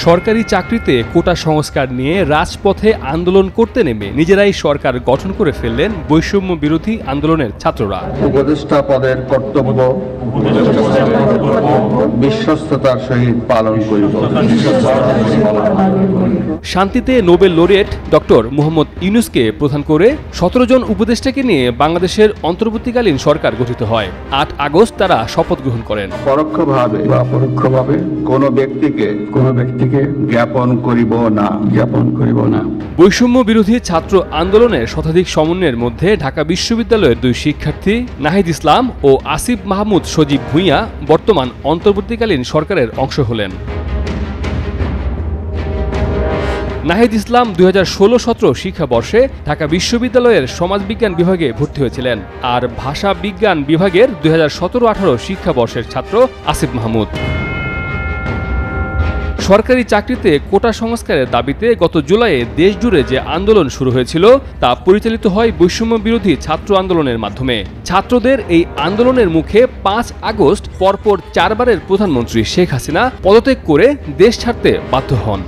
সরকারি চাকরিতে কোটা সংস্কার নিয়ে রাজপথে আন্দোলন করতে নেমে নিজেরাই সরকার গঠন করে ফেললেন বৈষম্য বিরোধী আন্দোলনের ছাত্ররা। উপদেষ্টা পদের কর্তব্য বিশ্বস্ততার সহিত পালন করিব। শান্তিতে নোবেল লরিয়েট ডক্টর মোহাম্মদ ইউনূসকে প্রধান করে ১৭ জন উপদেষ্টাকে নিয়ে বাংলাদেশের অন্তর্বর্তীকালীন সরকার গঠিত হয়। ৮ আগস্ট তারা শপথ গ্রহণ করেন। পরোক্ষভাবে বা পরোক্ষভাবে কোনো ব্যক্তিকে জ্ঞাপন করিব না। বৈষম্য বিরোধী ছাত্র আন্দোলনের শতাধিক সমন্বয়ের মধ্যে ঢাকা বিশ্ববিদ্যালয়ের 2 শিক্ষার্থী নাহিদ ইসলাম ও আসিফ মাহমুদ সজীব ভূঁইয়া বর্তমান অন্তর্বর্তীকালীন সরকারের অংশ হলেন। নাহিদ ইসলাম 2016-17 শিক্ষাবর্ষে ঢাকা বিশ্ববিদ্যালয়ের সমাজবিজ্ঞান বিভাগে ভর্তি হয়েছিলেন, আর ভাষা বিজ্ঞান বিভাগের 2017-18 শিক্ষাবর্ষের ছাত্র আসিফ মাহমুদ। সরকারি চাকরিতে কোটা সংস্কারের দাবিতে গত জুলাইয়ে দেশজুড়ে যে আন্দোলন শুরু হয়েছিল তা পরিচালিত হয় বৈষম্য বিরোধী ছাত্র আন্দোলনের মাধ্যমে। ছাত্রদের এই আন্দোলনের মুখে 5 আগস্ট পরপর 4 বারের প্রধানমন্ত্রী শেখ হাসিনা পদত্যাগ করে দেশ ছাড়তে বাধ্য হন।